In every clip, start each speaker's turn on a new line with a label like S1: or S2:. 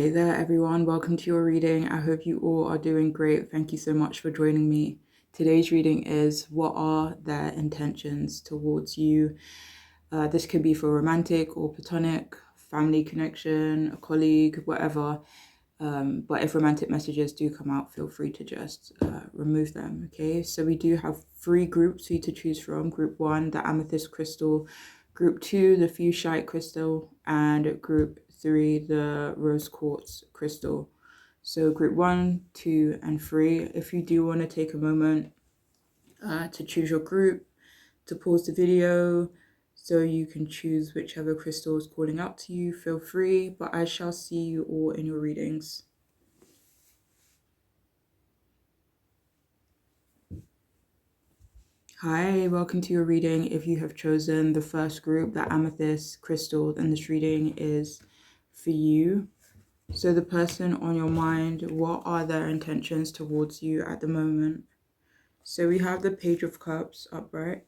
S1: Hey there, everyone. Welcome to your reading. I hope you all are doing great. Thank you so much for joining me. Today's reading is what are their intentions towards you? This could be for romantic or platonic, family connection, a colleague, whatever. But if romantic messages do come out, feel free to just remove them. Okay, so we do have 3 groups for you to choose from. Group 1, the amethyst crystal. Group 2, the fuchsite crystal. And group 3, the rose quartz crystal. So group 1, 2, and 3. If you do want to take a moment to choose your group, to pause the video so you can choose whichever crystal is calling out to you, feel free, but I shall see you all in your readings. Hi, welcome to your reading. If you have chosen the first group, the amethyst crystal, then this reading is for you. So the person on your mind, what are their intentions towards you at the moment? So we have the Page of Cups upright,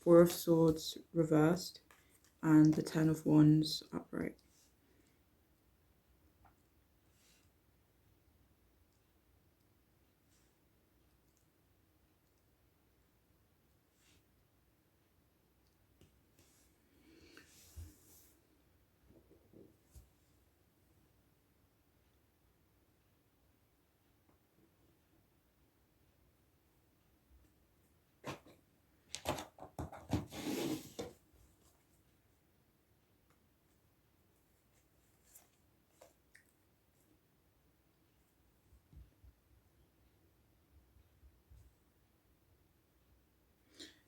S1: 4 of Swords reversed, and the 10 of Wands upright.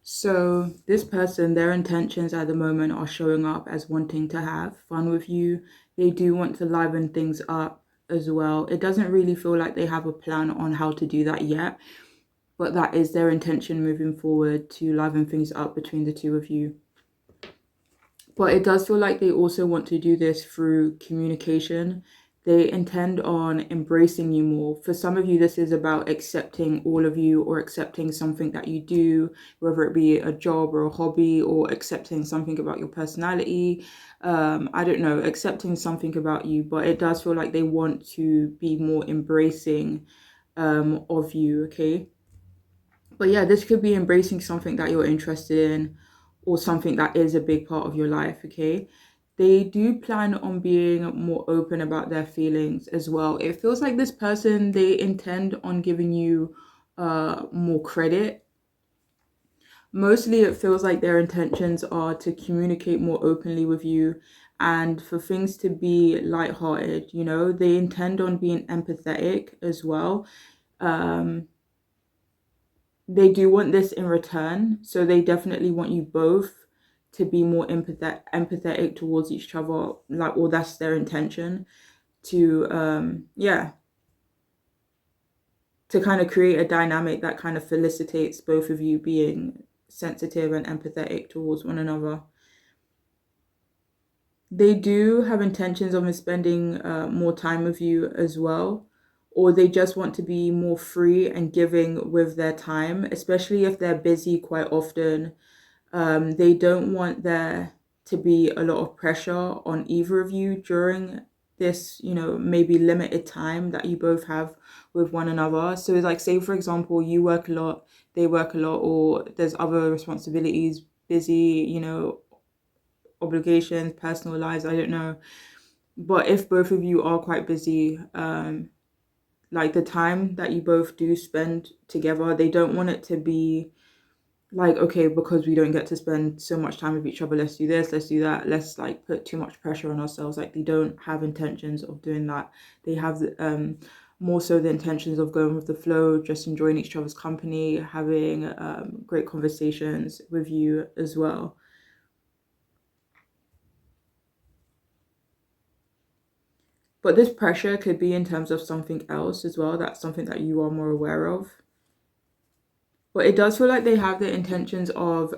S1: So this person, their intentions at the moment are showing up as wanting to have fun with you. They do want to liven things up as well. It doesn't really feel like they have a plan on how to do that yet, but that is their intention moving forward, to liven things up between the two of you. But it does feel like they also want to do this through communication. They intend on embracing you more. For some of you, this is about accepting all of you, or accepting something that you do, whether it be a job or a hobby, or accepting something about your personality. I don't know, accepting something about you, but it does feel like they want to be more embracing of you, okay? But yeah, this could be embracing something that you're interested in, or something that is a big part of your life, okay? They do plan on being more open about their feelings as well. It feels like this person, they intend on giving you more credit. Mostly it feels like their intentions are to communicate more openly with you, and for things to be lighthearted, you know? They intend on being empathetic as well. They do want this in return, so they definitely want you both to be more empathetic towards each other, like, or that's their intention, to to kind of create a dynamic that kind of felicitates both of you being sensitive and empathetic towards one another. They do have intentions of spending more time with you as well, or they just want to be more free and giving with their time, especially if they're busy quite often. They don't want there to be a lot of pressure on either of you during this, you know, maybe limited time that you both have with one another. So like, say for example, you work a lot, they work a lot, or there's other responsibilities, busy, you know, obligations, personal lives, I don't know. But if both of you are quite busy, like the time that you both do spend together, they don't want it to be like, okay, because we don't get to spend so much time with each other, let's do this, let's do that, let's like put too much pressure on ourselves. Like, they don't have intentions of doing that. They have more so the intentions of going with the flow, just enjoying each other's company, having great conversations with you as well. But this pressure could be in terms of something else as well. That's something that you are more aware of. But it does feel like they have the intentions of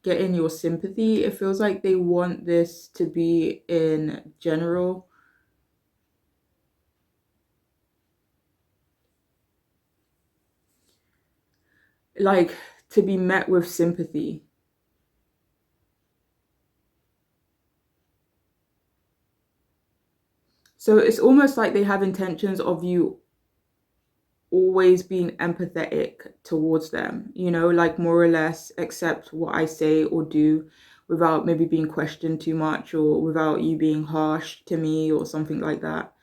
S1: getting your sympathy. It feels like they want this to be in general. Like, to be met with sympathy. So it's almost like they have intentions of you always being empathetic towards them, like more or less accept what I say or do without maybe being questioned too much or without you being harsh to me or something like that.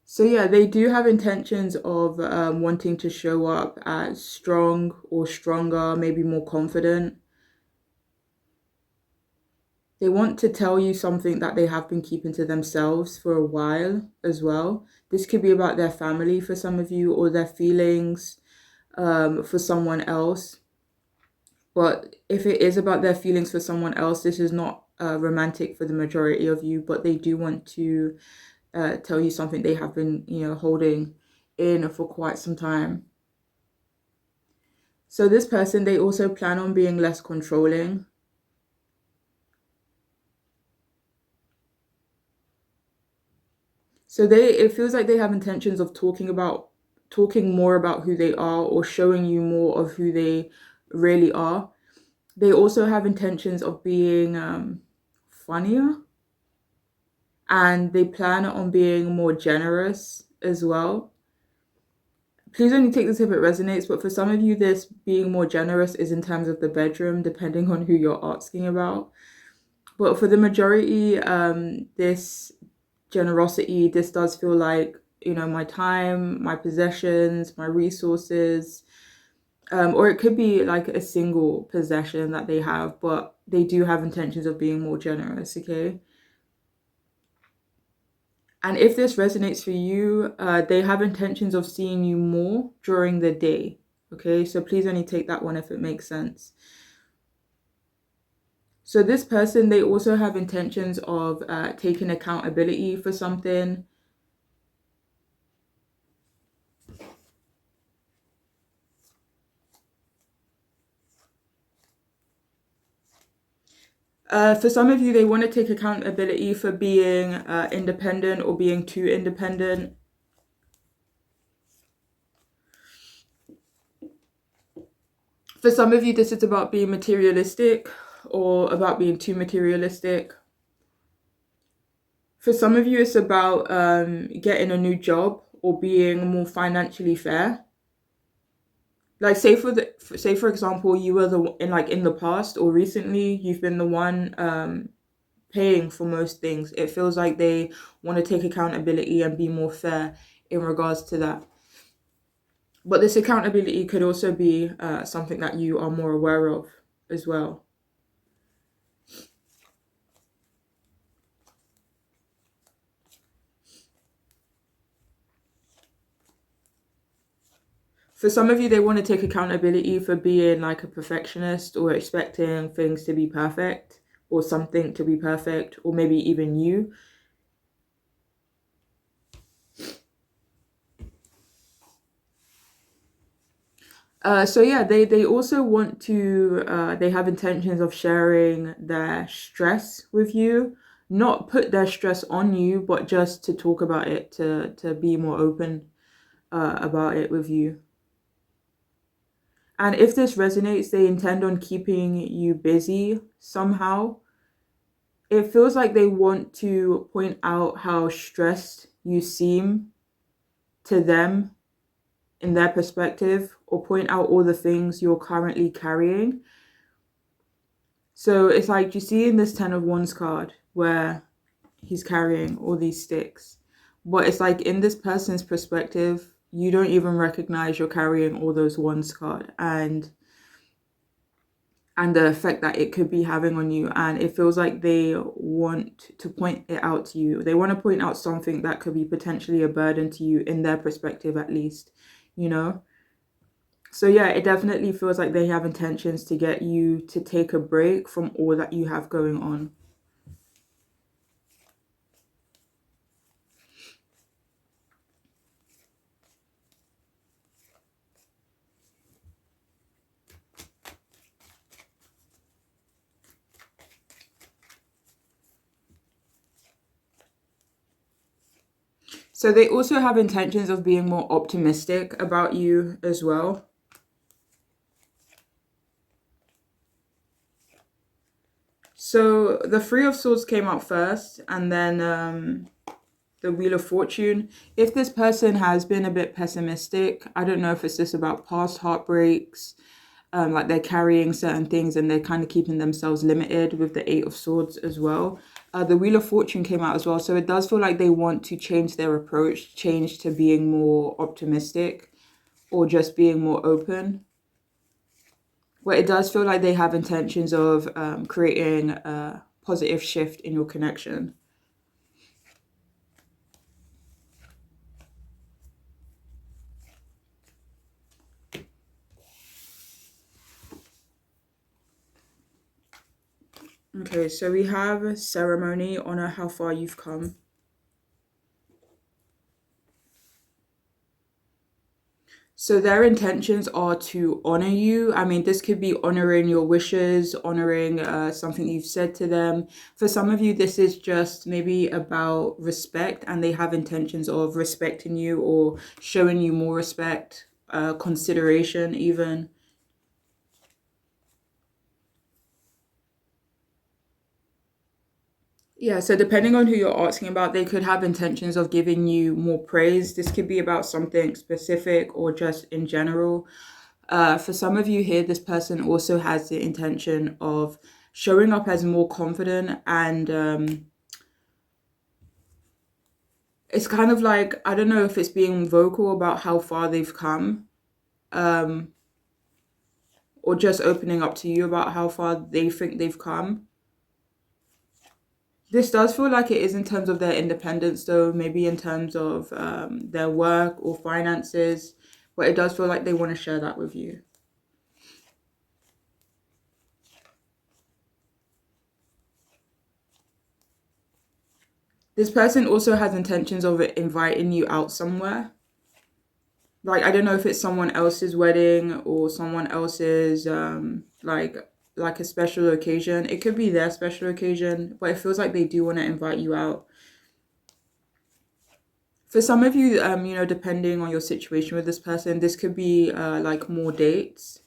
S1: So yeah, they do have intentions of wanting to show up as strong or stronger, maybe more confident. They want to tell you something that they have been keeping to themselves for a while as well. This could be about their family for some of you or their feelings for someone else. But if it is about their feelings for someone else, this is not romantic for the majority of you, but they do want to tell you something they have been, holding in for quite some time. So this person, they also plan on being less controlling. So it feels like they have intentions of talking more about who they are or showing you more of who they really are. They also have intentions of being funnier, and they plan on being more generous as well. Please only take this if it resonates, but for some of you, this being more generous is in terms of the bedroom, depending on who you're asking about. But for the majority, this generosity, this does feel like, my time, my possessions, my resources, or it could be like a single possession that they have, but they do have intentions of being more generous, okay? And if this resonates for you, they have intentions of seeing you more during the day. Okay, so please only take that one if it makes sense. So this person, they also have intentions of taking accountability for something. For some of you, they want to take accountability for being independent or being too independent. For some of you, this is about being materialistic or about being too materialistic. For some of you, it's about getting a new job or being more financially fair. Like say for example, you were in the past or recently, you've been the one paying for most things. It feels like they want to take accountability and be more fair in regards to that. But this accountability could also be something that you are more aware of as well. For some of you, they want to take accountability for being like a perfectionist or expecting things to be perfect or something to be perfect, or maybe even you. So yeah, they also want to, they have intentions of sharing their stress with you, not put their stress on you, but just to talk about it, to be more open about it with you. And if this resonates, they intend on keeping you busy somehow. It feels like they want to point out how stressed you seem to them in their perspective, or point out all the things you're currently carrying. So it's like you see in this Ten of Wands card where he's carrying all these sticks. But it's like in this person's perspective, you don't even recognize you're carrying all those Wands card and the effect that it could be having on you. And it feels like they want to point it out to you. They want to point out something that could be potentially a burden to you in their perspective, at least, you know? So yeah, it definitely feels like they have intentions to get you to take a break from all that you have going on. So they also have intentions of being more optimistic about you as well. So the Three of Swords came out first, and then the Wheel of Fortune. If this person has been a bit pessimistic, I don't know if it's just about past heartbreaks, like they're carrying certain things and they're kind of keeping themselves limited with the Eight of Swords as well. The Wheel of Fortune came out as well, so it does feel like they want to change their approach, change to being more optimistic or just being more open. But it does feel like they have intentions of creating a positive shift in your connection. Okay, so we have ceremony, honor how far you've come. So their intentions are to honor you. I mean, this could be honoring your wishes, honoring something you've said to them. For some of you, this is just maybe about respect, and they have intentions of respecting you or showing you more respect, consideration even. Yeah, so depending on who you're asking about, they could have intentions of giving you more praise. This could be about something specific or just in general. For some of you here, this person also has the intention of showing up as more confident, and it's kind of like, I don't know if it's being vocal about how far they've come, um, or just opening up to you about how far they think they've come. This does feel like it is in terms of their independence, though, maybe in terms of their work or finances, but it does feel like they want to share that with you. This person also has intentions of inviting you out somewhere. Like, I don't know if it's someone else's wedding or someone else's like a special occasion. It could be their special occasion, but it feels like they do want to invite you out. For some of you, depending on your situation with this person, this could be like more dates.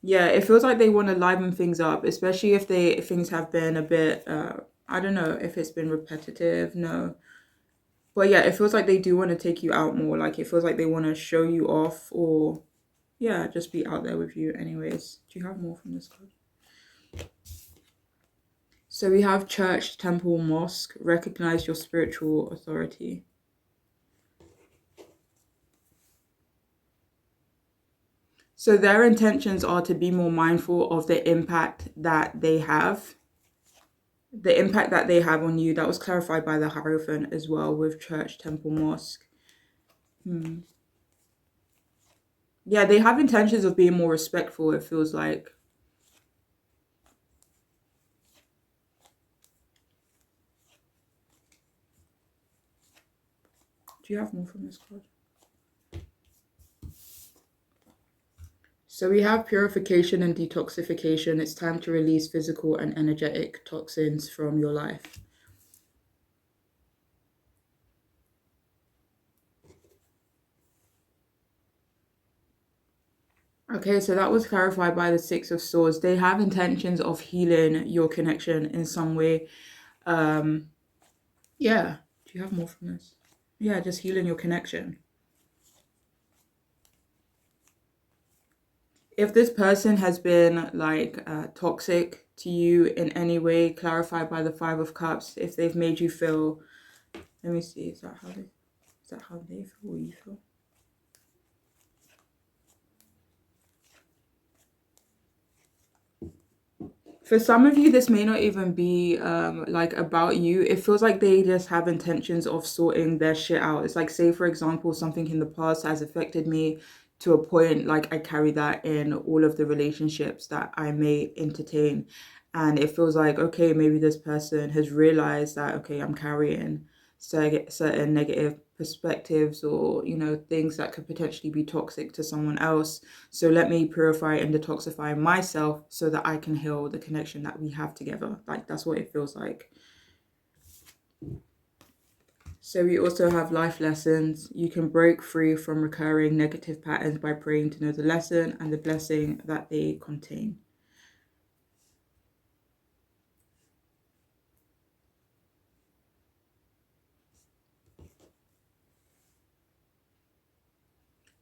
S1: Yeah, it feels like they want to liven things up, especially if things have been a bit I don't know if it's been repetitive, no. But yeah, it feels like they do want to take you out more. Like it feels like they want to show you off, or yeah, just be out there with you anyways. Do you have more from this card? So we have church, temple, mosque. Recognize your spiritual authority. So their intentions are to be more mindful of the impact that they have. The impact that they have on you. That was clarified by the Hierophant as well with church, temple, mosque. Yeah, they have intentions of being more respectful, it feels like. Do you have more from this card? So we have purification and detoxification. It's time to release physical and energetic toxins from your life. Okay, so that was clarified by the Six of Swords. They have intentions of healing your connection in some way. Um, yeah. Do you have more from this? Yeah, just healing your connection. If this person has been like toxic to you in any way, clarified by the Five of Cups, if they've made you feel, let me see, is that how they feel or you feel? For some of you, this may not even be like about you. It feels like they just have intentions of sorting their shit out. It's like, say, for example, something in the past has affected me to a point, like I carry that in all of the relationships that I may entertain. And it feels like, okay, maybe this person has realized that, okay, I'm carrying certain negative perspectives or, things that could potentially be toxic to someone else. So let me purify and detoxify myself so that I can heal the connection that we have together. Like that's what it feels like. So we also have life lessons. You can break free from recurring negative patterns by praying to know the lesson and the blessing that they contain.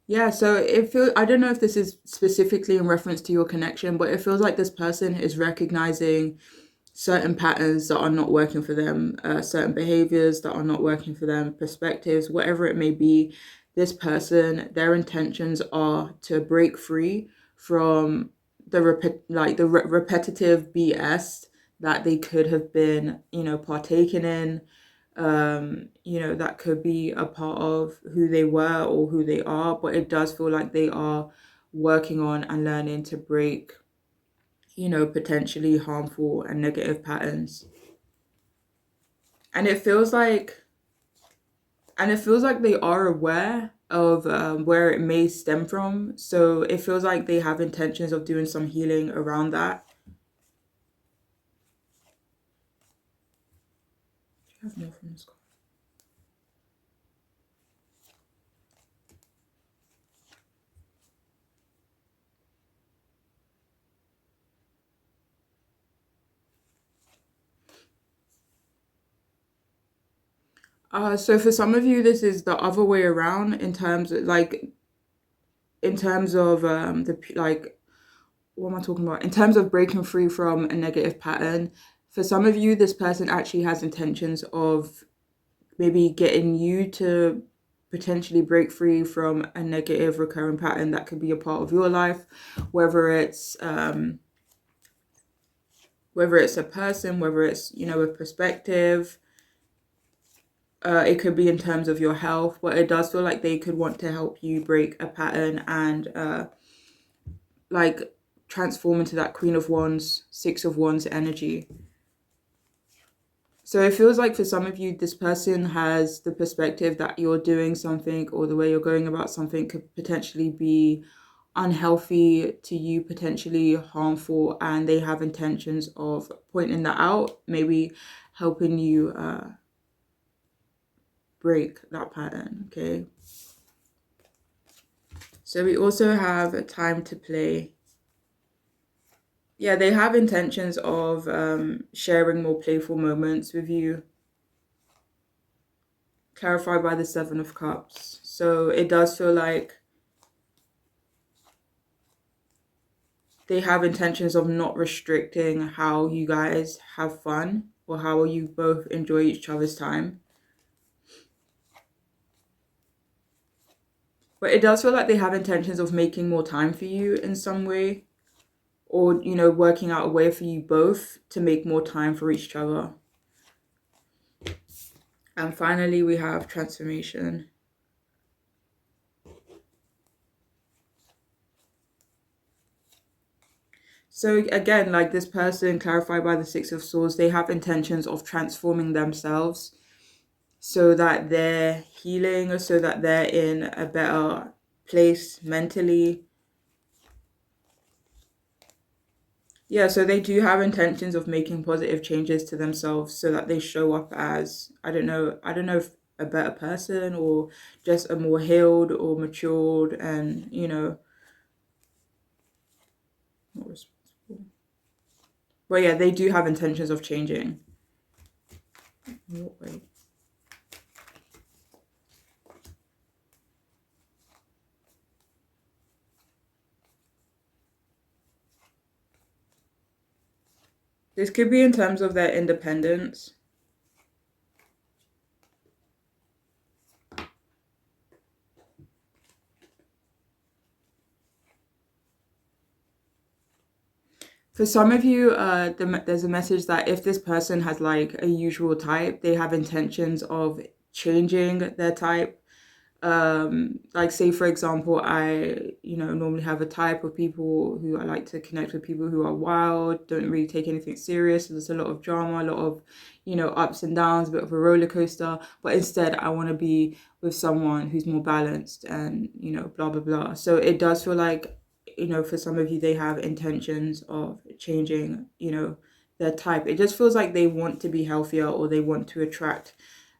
S1: Yeah, so it feels, I don't know if this is specifically in reference to your connection, but it feels like this person is recognizing certain patterns that are not working for them, certain behaviors that are not working for them, perspectives, whatever it may be. This person, their intentions are to break free from the repetitive BS that they could have been, partaking in. That could be a part of who they were or who they are, but it does feel like they are working on and learning to break, potentially harmful and negative patterns. And it feels like they are aware of where it may stem from. So it feels like they have intentions of doing some healing around that. Do you have more from this card? So for some of you, this is the other way around in terms of the like what am I talking about? In terms of breaking free from a negative pattern, for some of you, this person actually has intentions of maybe getting you to potentially break free from a negative recurring pattern that could be a part of your life, whether it's a person, whether it's a perspective. It could be in terms of your health, but it does feel like they could want to help you break a pattern and like transform into that Queen of Wands, Six of Wands energy. So it feels like for some of you, this person has the perspective that you're doing something or the way you're going about something could potentially be unhealthy to you, potentially harmful, and they have intentions of pointing that out, maybe helping you break that pattern, okay? So we also have a time to play. Yeah, they have intentions of sharing more playful moments with you. Clarified by the Seven of Cups. So it does feel like they have intentions of not restricting how you guys have fun or how you both enjoy each other's time. But it does feel like they have intentions of making more time for you in some way, or, working out a way for you both to make more time for each other. And finally, we have transformation. So again, like this person clarified by the Six of Swords, they have intentions of transforming themselves so that they're healing, or so that they're in a better place mentally. Yeah, so they do have intentions of making positive changes to themselves so that they show up as, I don't know if a better person or just a more healed or matured and, more responsible. But yeah, they do have intentions of changing. In what way? This could be in terms of their independence. For some of you, there's a message that if this person has like a usual type, they have intentions of changing their type. Like say for example, I normally have a type of people who I like to connect with, people who are wild, don't really take anything serious. There's a lot of drama, a lot of ups and downs, a bit of a roller coaster, but instead I want to be with someone who's more balanced and blah blah blah. So it does feel like for some of you, they have intentions of changing their type. It just feels like they want to be healthier, or they want to attract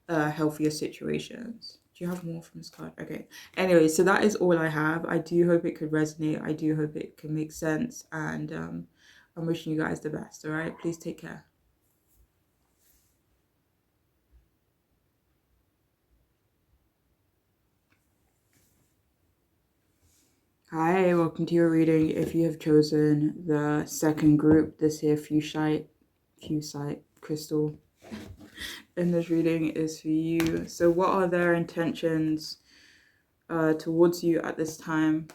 S1: healthier situations. Do you have more from this card? Okay. Anyway, so that is all I have. I do hope it could resonate. I do hope it can make sense. And I'm wishing you guys the best. All right. Please take care. Hi, welcome to your reading. If you have chosen the second group, this here fusite crystal in this reading is for you. So what are their intentions towards you at this time?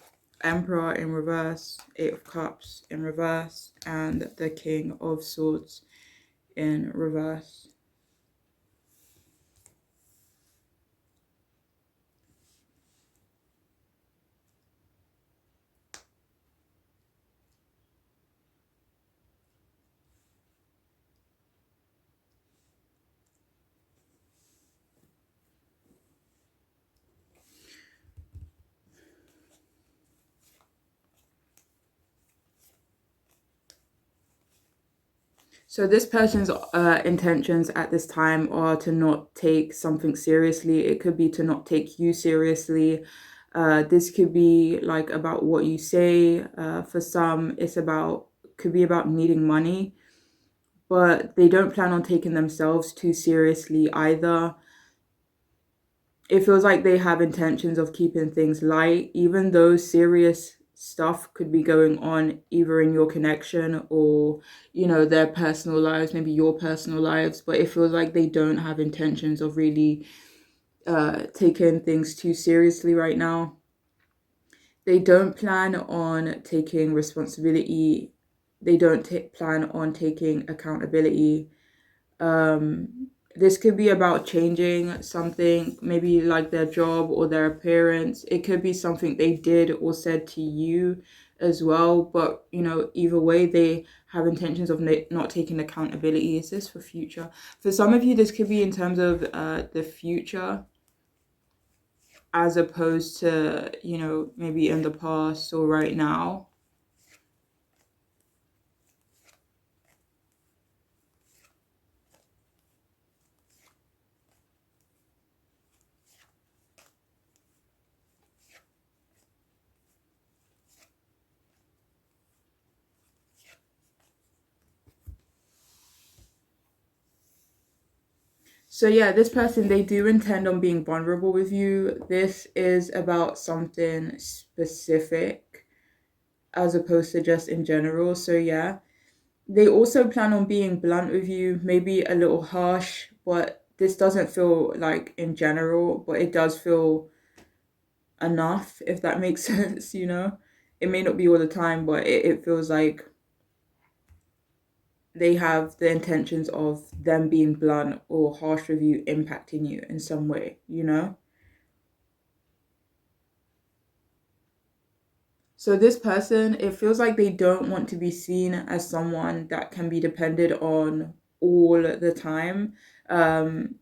S1: Emperor in reverse, Eight of Cups in reverse, and the King of Swords in reverse. So this person's intentions at this time are to not take something seriously. It could be to not take you seriously. This could be like about what you say. For some, could be about needing money, but they don't plan on taking themselves too seriously either. It feels like they have intentions of keeping things light, even though serious stuff could be going on either in your connection or, their personal lives, maybe your personal lives. But it feels like they don't have intentions of really taking things too seriously right now. They don't plan on taking responsibility. They don't plan on taking accountability. This could be about changing something, maybe like their job or their appearance. It could be something they did or said to you as well. But, either way, they have intentions of not taking accountability. Is this for future? For some of you, this could be in terms of the future as opposed to, maybe in the past or right now. So yeah, this person, they do intend on being vulnerable with you. This is about something specific as opposed to just in general. So yeah, they also plan on being blunt with you, maybe a little harsh, but this doesn't feel like in general, but it does feel enough, if that makes sense. It may not be all the time, but it feels like they have the intentions of them being blunt or harsh with you impacting you in some way. So this person, it feels like they don't want to be seen as someone that can be depended on all the time. Um,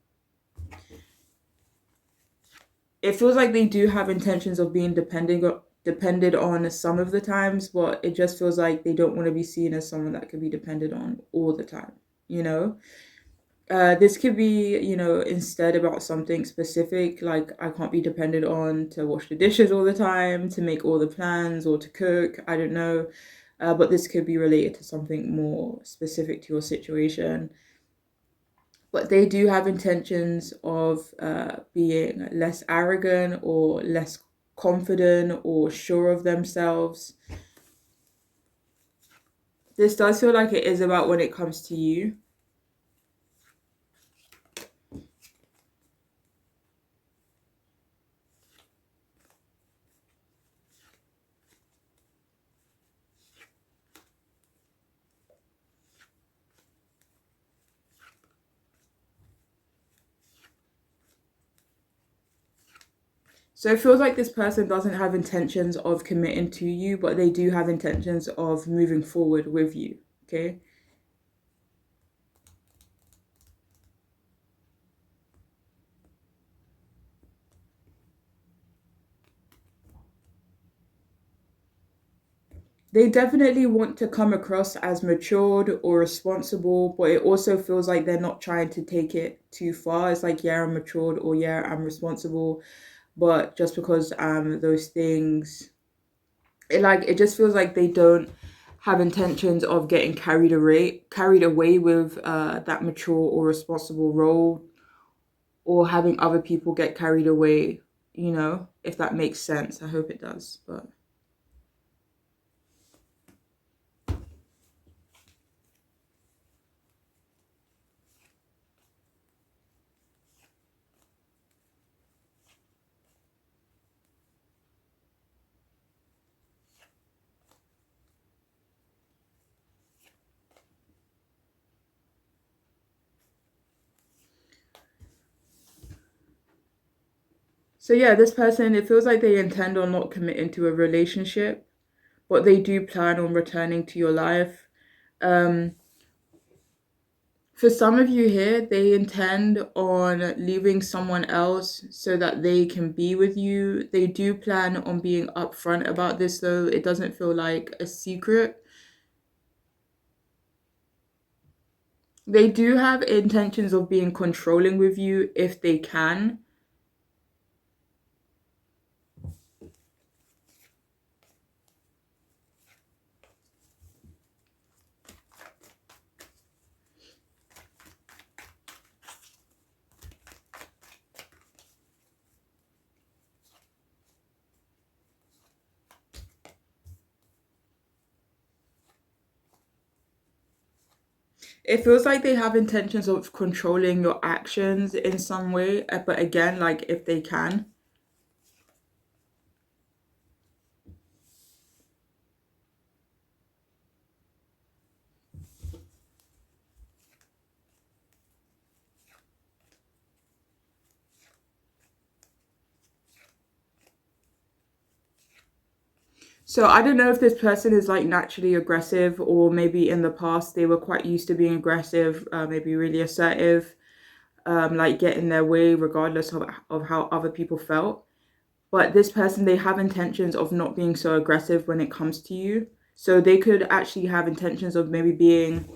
S1: it feels like they do have intentions of being depended on some of the times, but it just feels like they don't want to be seen as someone that can be depended on all the time. You know, this could be, instead about something specific, like I can't be depended on to wash the dishes all the time, to make all the plans, or to cook. I don't know. But this could be related to something more specific to your situation. But they do have intentions of being less arrogant or less confident or sure of themselves. This does feel like it is about when it comes to you. So it feels like this person doesn't have intentions of committing to you, but they do have intentions of moving forward with you. Okay. They definitely want to come across as matured or responsible, but it also feels like they're not trying to take it too far. It's like, yeah, I'm matured or yeah, I'm responsible. But just because those things, it just feels like they don't have intentions of getting carried away with that mature or responsible role, or having other people get carried away, if that makes sense. I hope it does. But So yeah, this person, it feels like they intend on not committing to a relationship, but they do plan on returning to your life. Um, for some of you here, they intend on leaving someone else so that they can be with you. They do plan on being upfront about this, though. It doesn't feel like a secret. They do have intentions of being controlling with you if they can. It feels like they have intentions of controlling your actions in some way, but again, like if they can. So I don't know if this person is like naturally aggressive, or maybe in the past they were quite used to being aggressive, maybe really assertive, like get in their way regardless of how other people felt. But this person, they have intentions of not being so aggressive when it comes to you. So they could actually have intentions of maybe being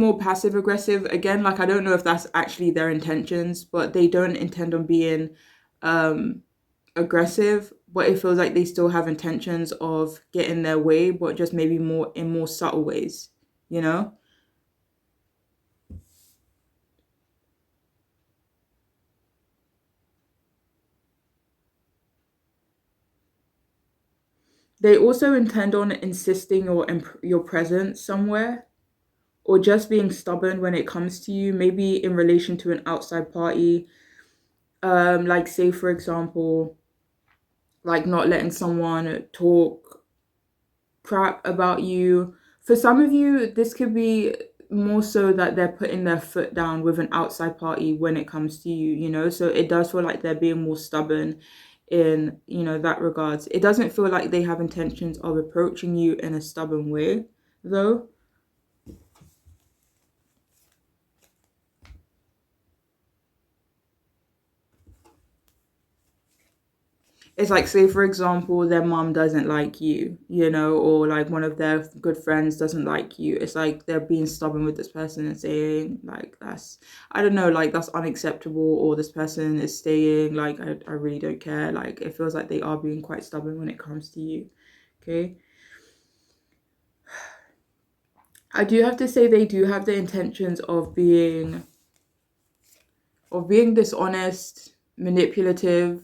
S1: more passive aggressive. Again, like I don't know if that's actually their intentions, but they don't intend on being um aggressive, but it feels like they still have intentions of getting their way, but just maybe more in more subtle ways, you know? They also intend on insisting your presence somewhere, or just being stubborn when it comes to you, maybe in relation to an outside party. Like say for example, like not letting someone talk crap about you. For some of you, this could be more so that they're putting their foot down with an outside party when it comes to you, you know? So it does feel like they're being more stubborn in, that regards. It doesn't feel like they have intentions of approaching you in a stubborn way, though. It's like, say for example, their mom doesn't like you, or like one of their good friends doesn't like you. It's like they're being stubborn with this person and saying like that's, I don't know, like that's unacceptable, or this person is staying like I really don't care. Like it feels like they are being quite stubborn when it comes to you. Okay. I do have to say they do have the intentions of being dishonest, manipulative.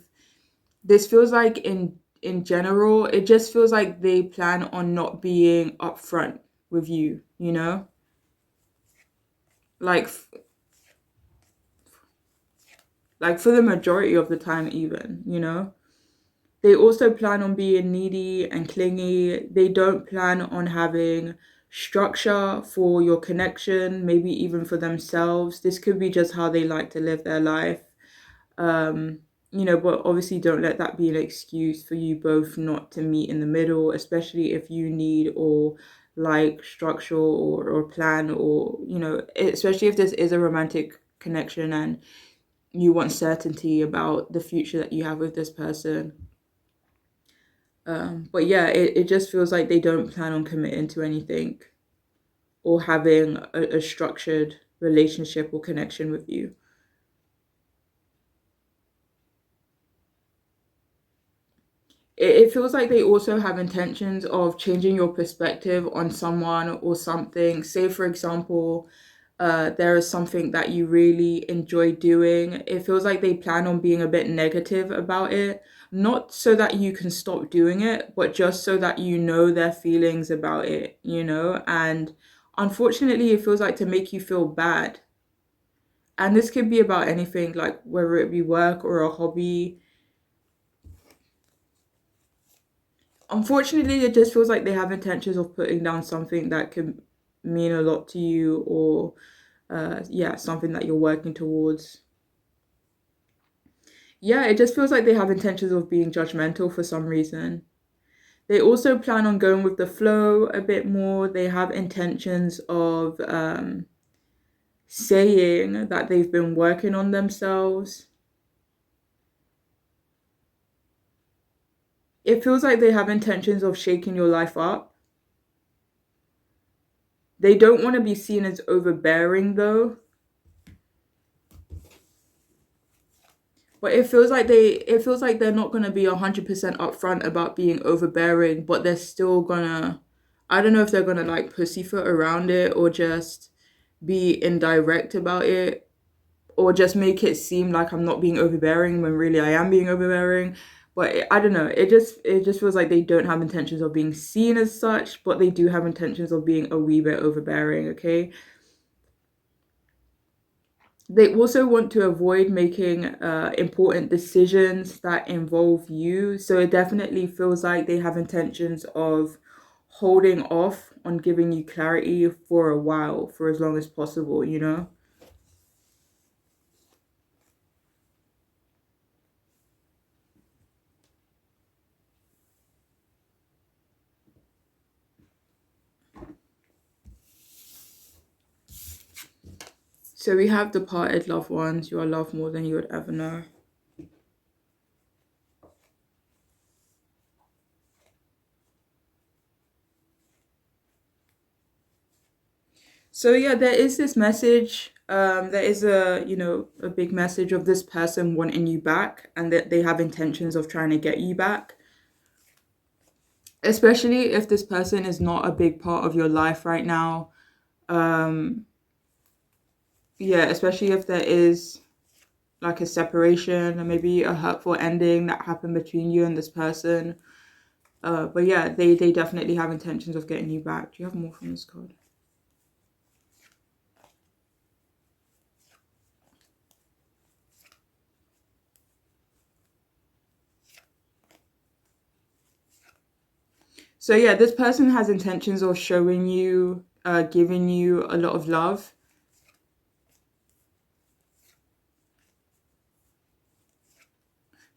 S1: This feels like in general, it just feels like they plan on not being upfront with you, like like for the majority of the time even. They also plan on being needy and clingy. They don't plan on having structure for your connection, maybe even for themselves. This could be just how they like to live their life. um but obviously don't let that be an excuse for you both not to meet in the middle, especially if you need or like structure or plan, or especially if this is a romantic connection and you want certainty about the future that you have with this person. But yeah, it just feels like they don't plan on committing to anything or having a structured relationship or connection with you. It feels like they also have intentions of changing your perspective on someone or something. Say, for example, there is something that you really enjoy doing. It feels like they plan on being a bit negative about it, not so that you can stop doing it, but just so that you know their feelings about it. And unfortunately, it feels like to make you feel bad. And this could be about anything, like whether it be work or a hobby. Unfortunately, it just feels like they have intentions of putting down something that can mean a lot to you, or yeah, something that you're working towards. Yeah, it just feels like they have intentions of being judgmental for some reason. They also plan on going with the flow a bit more. They have intentions of saying that they've been working on themselves. It feels like they have intentions of shaking your life up. They don't want to be seen as overbearing though. But it feels like they're not gonna be 100% upfront about being overbearing, but they're still gonna, I don't know if they're gonna like pussyfoot around it or just be indirect about it or just make it seem like I'm not being overbearing when really I am being overbearing. But I don't know. It just feels like they don't have intentions of being seen as such, but they do have intentions of being a wee bit overbearing. Okay. They also want to avoid making important decisions that involve you. So it definitely feels like they have intentions of holding off on giving you clarity for a while, for as long as possible, you know? So we have departed loved ones. You are loved more than you would ever know. So yeah, there is this message. There is a big message of this person wanting you back and that they have intentions of trying to get you back. Especially if this person is not a big part of your life right now. Um, yeah, especially if there is like a separation or maybe a hurtful ending that happened between you and this person. But yeah, they definitely have intentions of getting you back. Do you have more from this card? So yeah, this person has intentions of showing you, giving you a lot of love.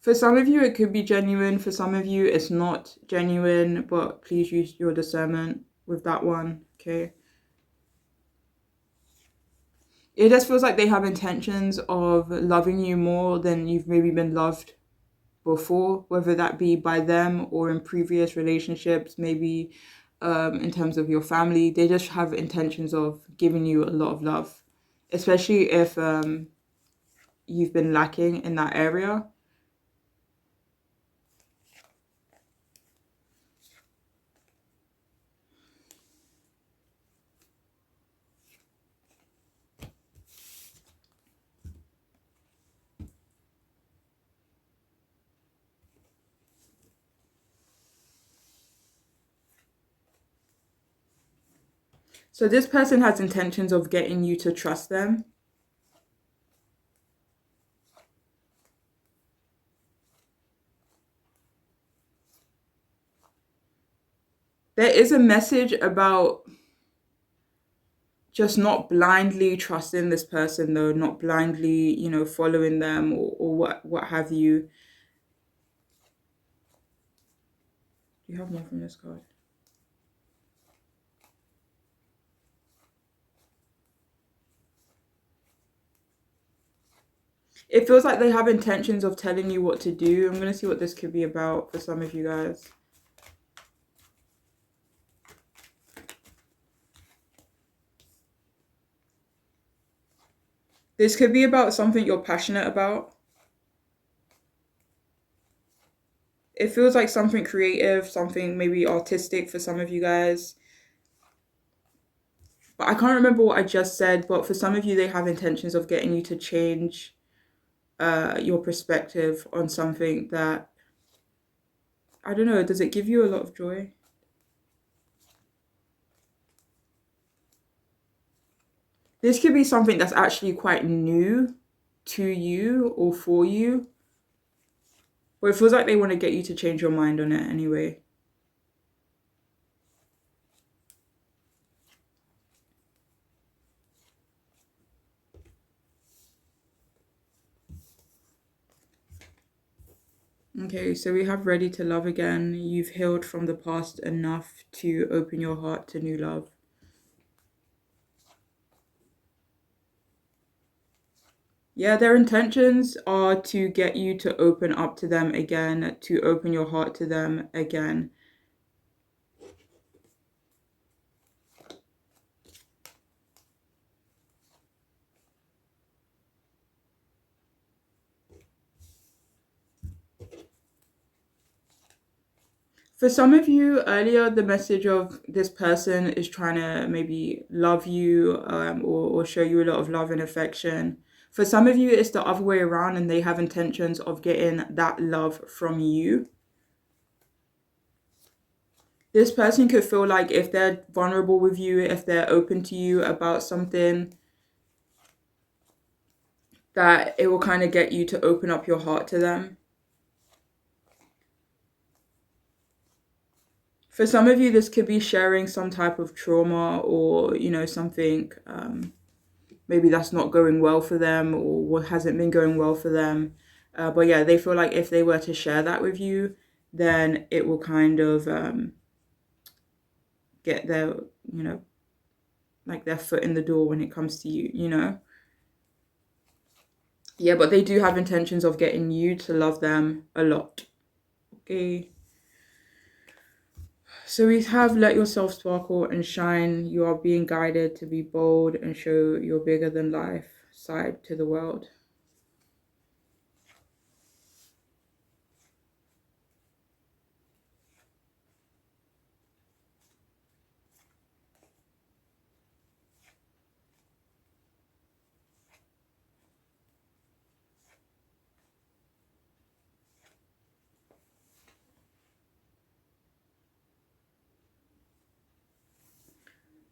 S1: For some of you, it could be genuine. For some of you, it's not genuine, but please use your discernment with that one, okay? It just feels like they have intentions of loving you more than you've maybe been loved before, whether that be by them or in previous relationships, maybe in terms of your family. They just have intentions of giving you a lot of love, especially if you've been lacking in that area. So this person has intentions of getting you to trust them. There is a message about just not blindly trusting this person though, not blindly, following them or what have you. Do you have more from this card? It feels like they have intentions of telling you what to do. I'm going to see what this could be about for some of you guys. This could be about something you're passionate about. It feels like something creative, something maybe artistic for some of you guys. But I can't remember what I just said, but for some of you, they have intentions of getting you to change your perspective on something that, I don't know, does it give you a lot of joy? This could be something that's actually quite new to you or for you. Or it feels like they want to get you to change your mind on it anyway. Okay, so we have ready to love again. You've healed from the past enough to open your heart to new love. Yeah, their intentions are to get you to open up to them again, to open your heart to them again. For some of you, earlier, the message of this person is trying to maybe love you, or show you a lot of love and affection. For some of you, it's the other way around and they have intentions of getting that love from you. This person could feel like if they're vulnerable with you, if they're open to you about something, that it will kind of get you to open up your heart to them. For some of you, this could be sharing some type of trauma, or, something, maybe that's not going well for them, or what hasn't been going well for them. But yeah, they feel like if they were to share that with you, then it will kind of get their, like their foot in the door when it comes to you. Yeah, but they do have intentions of getting you to love them a lot. Okay. So we have let yourself sparkle and shine. You are being guided to be bold and show your bigger than life side to the world.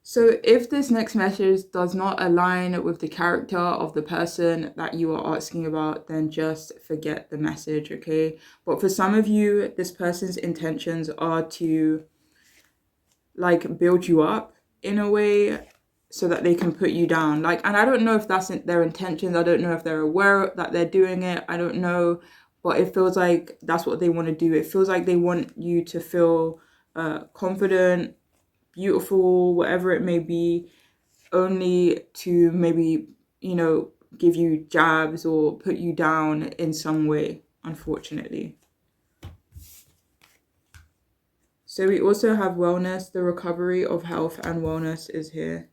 S1: So if this next message does not align with the character of the person that you are asking about, then just forget the message, okay? But for some of you, this person's intentions are to like build you up in a way so that they can put you down. Like, and I don't know if that's their intentions. I don't know if they're aware that they're doing it. I don't know, but it feels like that's what they want to do. It feels like they want you to feel confident, beautiful, whatever it may be, only to maybe, give you jabs or put you down in some way, unfortunately. So we also have wellness. The recovery of health and wellness is here.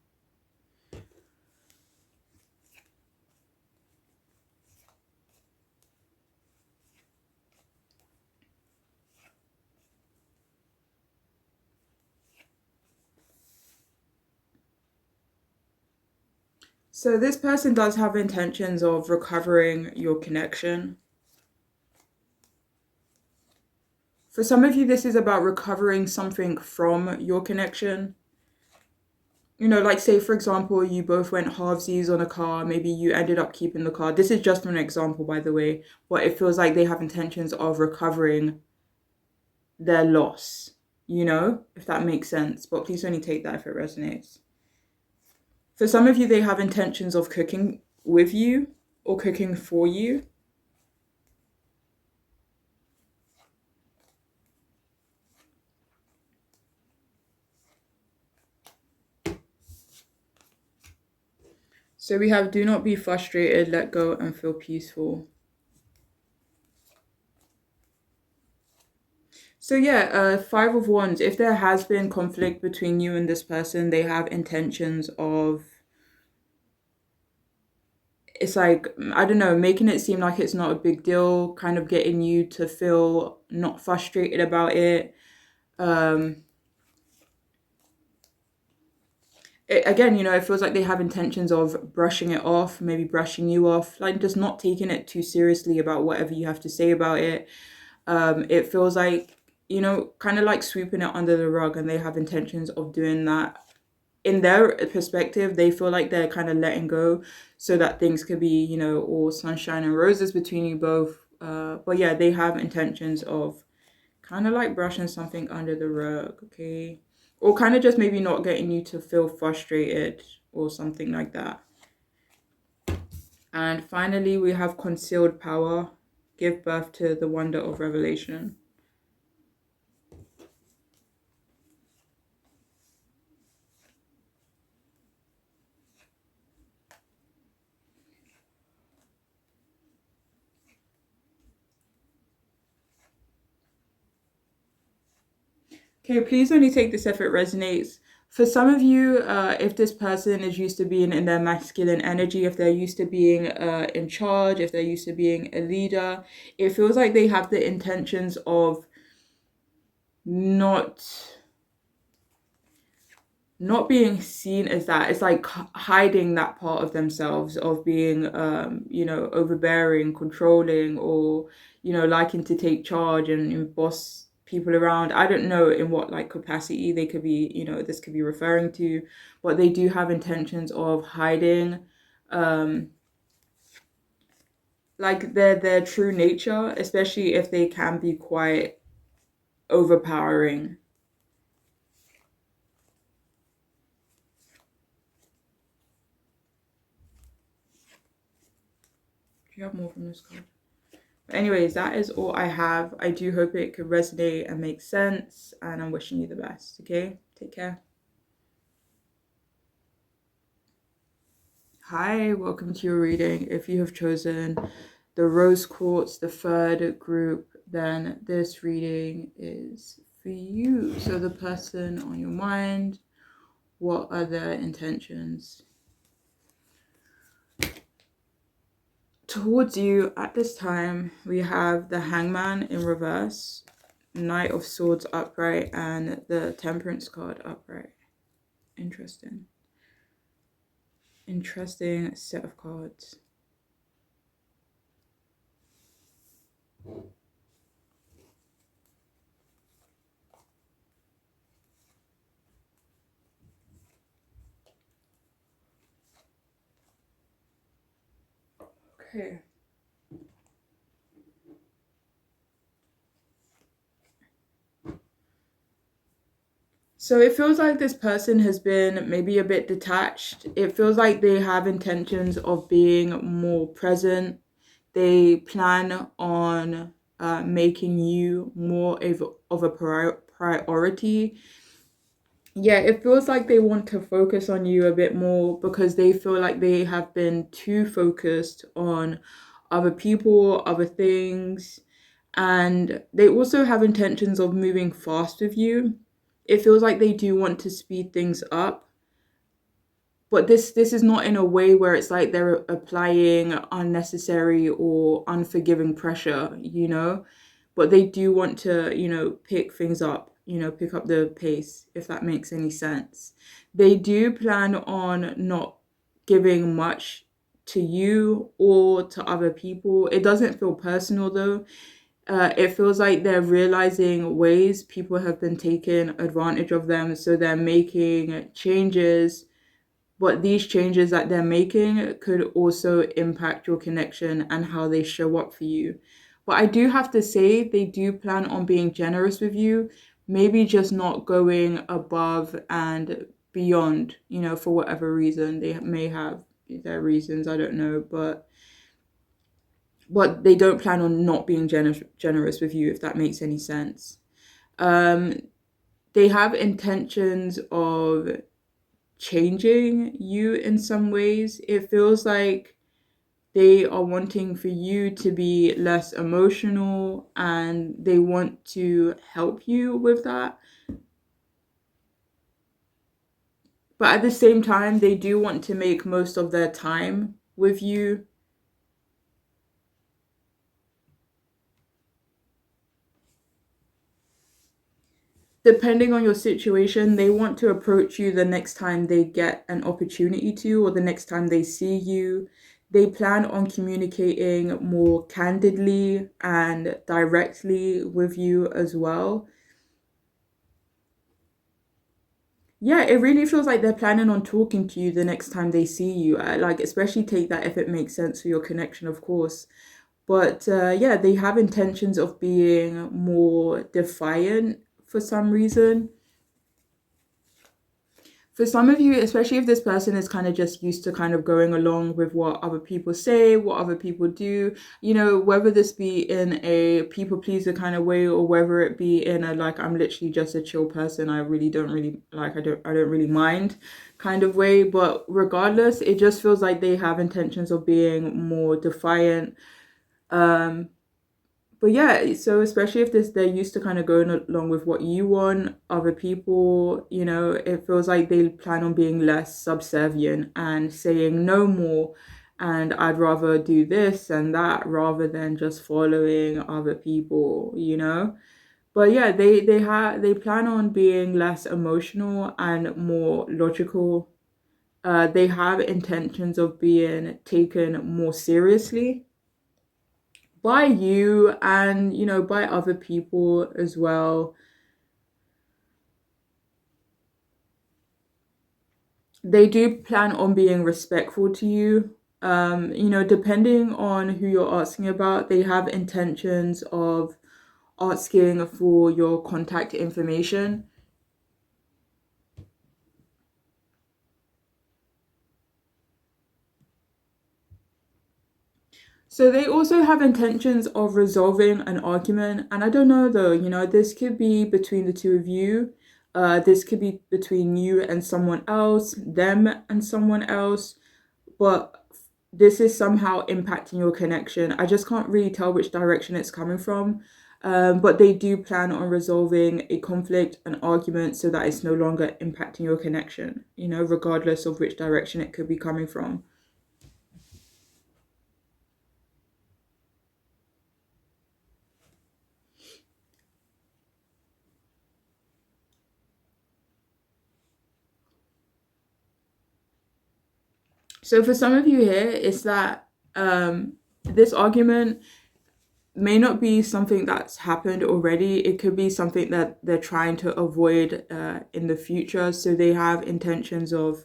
S1: So this person does have intentions of recovering your connection. For some of you, this is about recovering something from your connection. Like say, for example, you both went halvesies on a car. Maybe you ended up keeping the car. This is just an example, by the way, but it feels like they have intentions of recovering their loss, if that makes sense. But please only take that if it resonates. For some of you, they have intentions of cooking with you or cooking for you. So we have do not be frustrated, let go, and feel peaceful. So yeah, Five of Wands. If there has been conflict between you and this person, they have intentions of, it's like, I don't know, making it seem like it's not a big deal, kind of getting you to feel not frustrated about it. Again, it feels like they have intentions of brushing it off, maybe brushing you off, like just not taking it too seriously about whatever you have to say about it. It feels like, kind of like sweeping it under the rug, and they have intentions of doing that. In their perspective, they feel like they're kind of letting go so that things could be, all sunshine and roses between you both. But yeah, they have intentions of kind of like brushing something under the rug, okay? Or kind of just maybe not getting you to feel frustrated or something like that. And finally, we have concealed power. give birth to the wonder of revelation. Okay, please only take this if it resonates. For some of you, if this person is used to being in their masculine energy, if they're used to being in charge, if they're used to being a leader, it feels like they have the intentions of not being seen as that. It's like hiding that part of themselves of being overbearing, controlling, or liking to take charge and boss people around. I don't know in what like capacity they could be, this could be referring to, but they do have intentions of hiding like their true nature, especially if they can be quite overpowering. Do you have more from this card? But anyways, that is all I have. I do hope it could resonate and make sense, and I'm wishing you the best. Okay, take care. Hi, welcome to your reading. If you have chosen the rose quartz, the third group, then this reading is for you. So the person on your mind, what are their intentions towards you at this time? We have the Hangman in reverse, Knight of Swords upright, and the Temperance card upright. Interesting set of cards. Okay. So it feels like this person has been maybe a bit detached. It feels like they have intentions of being more present. They plan on making you more of a priority. Yeah, it feels like they want to focus on you a bit more because they feel like they have been too focused on other people, other things, and they also have intentions of moving fast with you. It feels like they do want to speed things up, but this is not in a way where it's like they're applying unnecessary or unforgiving pressure, but they do want to, pick things up, pick up the pace, if that makes any sense. They do plan on not giving much to you or to other people. It doesn't feel personal though. It feels like they're realizing ways people have been taking advantage of them, so they're making changes, but these changes that they're making could also impact your connection and how they show up for you. But I do have to say, they do plan on being generous with you, maybe just not going above and beyond, for whatever reason. They may have their reasons, I don't know, but they don't plan on not being generous with you, if that makes any sense. They have intentions of changing you in some ways. It feels like they are wanting for you to be less emotional and they want to help you with that. But at the same time, they do want to make most of their time with you. Depending on your situation, they want to approach you the next time they get an opportunity to, or the next time they see you. They plan on communicating more candidly and directly with you as well. Yeah, it really feels like they're planning on talking to you the next time they see you. Like, especially take that if it makes sense for your connection, of course. But yeah, they have intentions of being more defiant for some reason. For some of you, especially if this person is kind of just used to kind of going along with what other people say, what other people do, you know, whether this be in a people pleaser kind of way or whether it be in a like I'm literally just a chill person, I really don't really like I don't really mind kind of way, but regardless, it just feels like they have intentions of being more defiant. Um but yeah, so especially if they're used to kind of going along with what you want, other people, you know, it feels like they plan on being less subservient and saying no more. And I'd rather do this and that rather than just following other people, you know. But yeah, they plan on being less emotional and more logical. They have intentions of being taken more seriously by you and you know by other people as well. They do plan on being respectful to you. You know, depending on who you're asking about, they have intentions of asking for your contact information. So they also have intentions of resolving an argument. And I don't know though, you know, this could be between the two of you. This could be between you and someone else, them and someone else. But this is somehow impacting your connection. I just can't really tell which direction it's coming from. But they do plan on resolving a conflict, an argument, so that it's no longer impacting your connection, you know, regardless of which direction it could be coming from. So for some of you here, it's that this argument may not be something that's happened already. It could be something that they're trying to avoid in the future. So they have intentions of,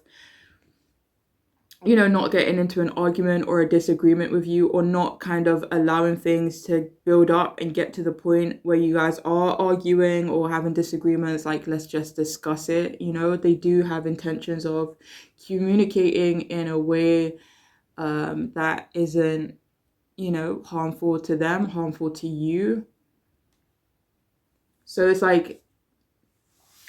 S1: you know, not getting into an argument or a disagreement with you, or not kind of allowing things to build up and get to the point where you guys are arguing or having disagreements. Like, let's just discuss it. You know, they do have intentions of communicating in a way that isn't, you know, harmful to them, harmful to you. So it's like,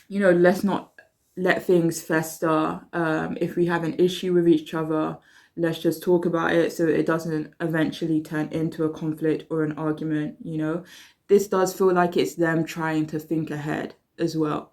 S1: you know, let's not let things fester. If we have an issue with each other, let's just talk about it so it doesn't eventually turn into a conflict or an argument, you know. This does feel like it's them trying to think ahead as well.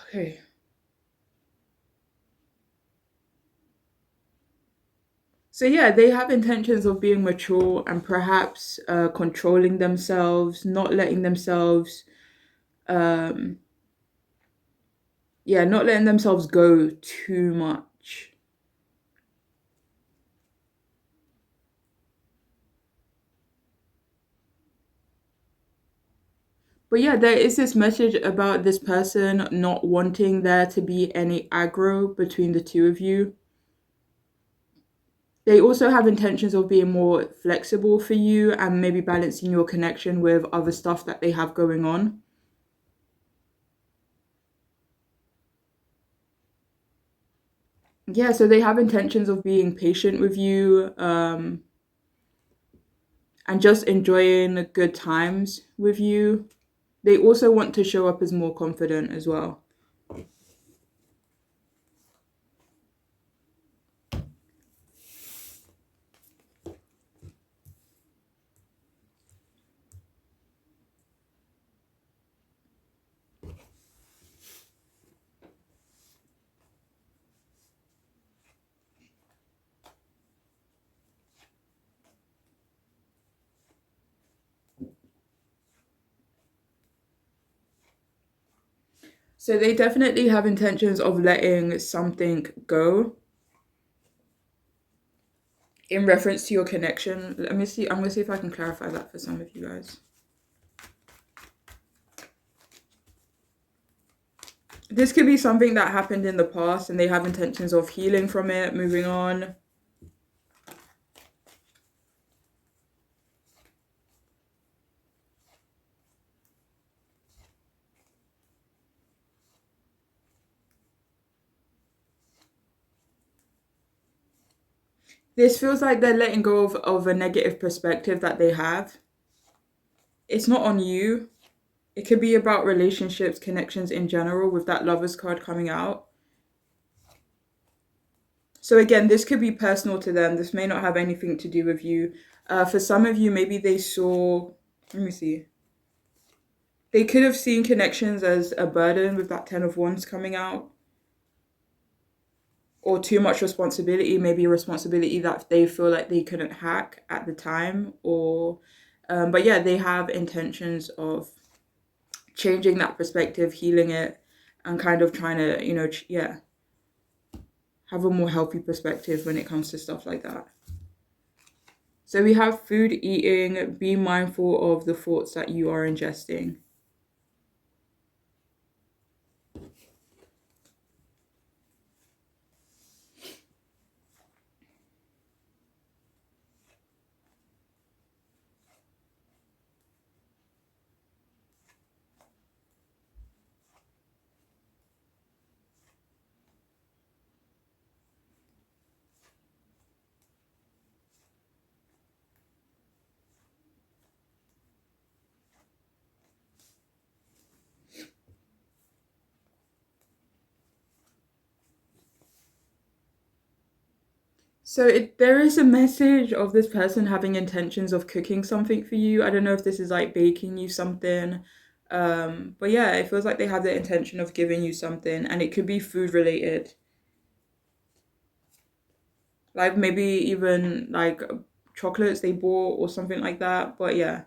S1: Okay. So yeah, they have intentions of being mature and perhaps controlling themselves, not letting themselves um yeah, not letting themselves go too much. But yeah, there is this message about this person not wanting there to be any aggro between the two of you. They also have intentions of being more flexible for you and maybe balancing your connection with other stuff that they have going on. Yeah, so they have intentions of being patient with you, and just enjoying good times with you. They also want to show up as more confident as well. So they definitely have intentions of letting something go in reference to your connection. Let me see. I'm going to see if I can clarify that for some of you guys. This could be something that happened in the past and they have intentions of healing from it, moving on. This feels like they're letting go of a negative perspective that they have. It's not on you. It could be about relationships, connections in general, with that Lovers card coming out. So again, this could be personal to them. This may not have anything to do with you. For some of you, maybe they saw, let me see. They could have seen connections as a burden with that Ten of Wands coming out, or too much responsibility, maybe a responsibility that they feel like they couldn't hack at the time, or but yeah, they have intentions of changing that perspective, healing it, and kind of trying to, yeah, have a more healthy perspective when it comes to stuff like that. So we have food, eating, be mindful of the thoughts that you are ingesting. So there is a message of this person having intentions of cooking something for you. I don't know if this is like baking you something. But yeah, it feels like they have the intention of giving you something, and it could be food related. Like maybe even like chocolates they bought or something like that. But yeah.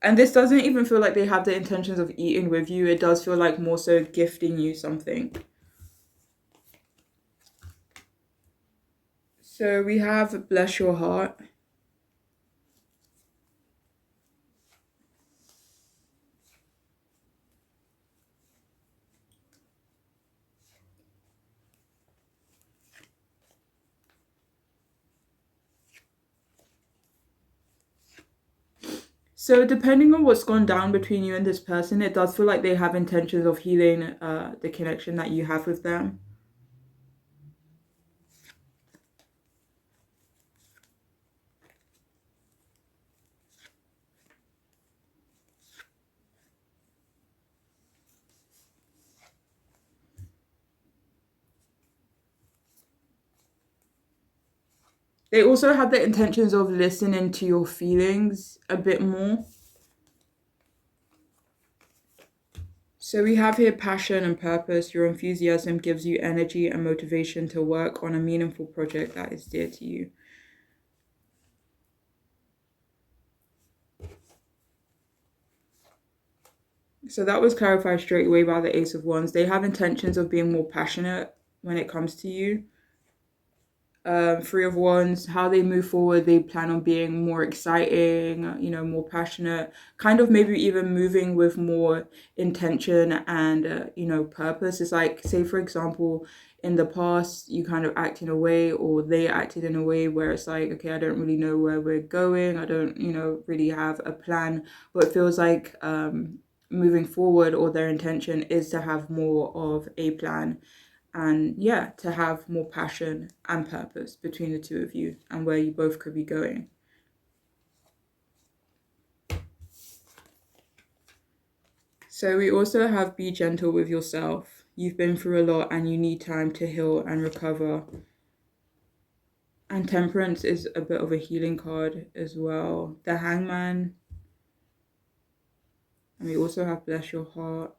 S1: And this doesn't even feel like they have the intentions of eating with you. It does feel like more so gifting you something. So we have bless your heart. So depending on what's gone down between you and this person, it does feel like they have intentions of healing the connection that you have with them. They also have the intentions of listening to your feelings a bit more. So we have here passion and purpose. Your enthusiasm gives you energy and motivation to work on a meaningful project that is dear to you. So that was clarified straight away by the Ace of Wands. They have intentions of being more passionate when it comes to you. Three of Wands, how they move forward, they plan on being more exciting, more passionate, kind of maybe even moving with more intention and, purpose. It's like, say, for example, in the past, you kind of act in a way, or they acted in a way where it's like, okay, I don't really know where we're going. I don't, really have a plan, but it feels like moving forward, or their intention is to have more of a plan, and yeah, to have more passion and purpose between the two of you and where you both could be going. So we also have be gentle with yourself. You've been through a lot and you need time to heal and recover. And temperance is a bit of a healing card as well. The hangman. And we also have bless your heart.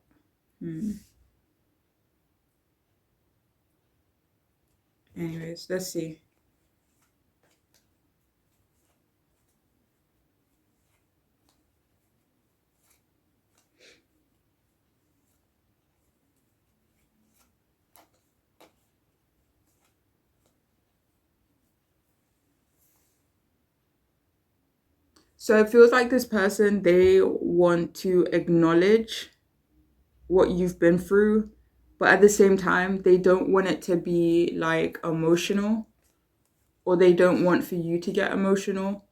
S1: Anyways, let's see. So it feels like this person, they want to acknowledge what you've been through, but at the same time, they don't want it to be like emotional, or they don't want for you to get emotional.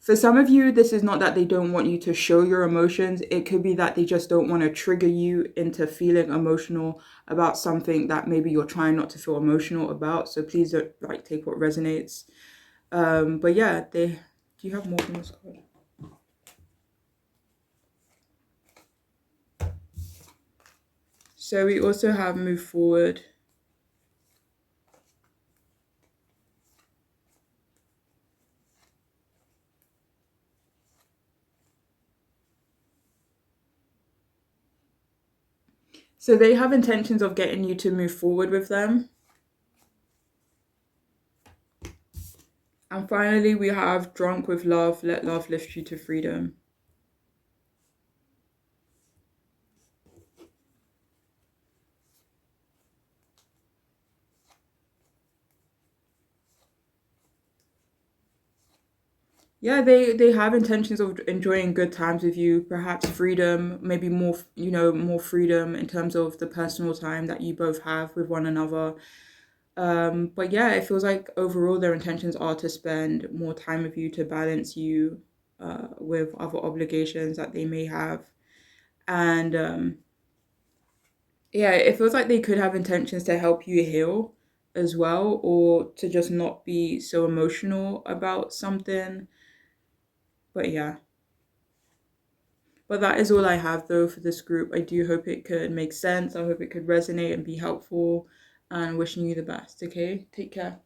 S1: For some of you, this is not that they don't want you to show your emotions. It could be that they just don't want to trigger you into feeling emotional about something that maybe you're trying not to feel emotional about. So please don't like take what resonates. But yeah, they do you have more from this card? So we also have move forward. So they have intentions of getting you to move forward with them. And finally, we have drunk with love, let love lift you to freedom. Yeah, they have intentions of enjoying good times with you, perhaps freedom, maybe more, more freedom in terms of the personal time that you both have with one another. But yeah, it feels like overall their intentions are to spend more time with you, to balance you with other obligations that they may have. And yeah, it feels like they could have intentions to help you heal as well, or to just not be so emotional about something. But yeah. But that is all I have though for this group. I do hope it could make sense. I hope it could resonate and be helpful. And wishing you the best, okay? Take care.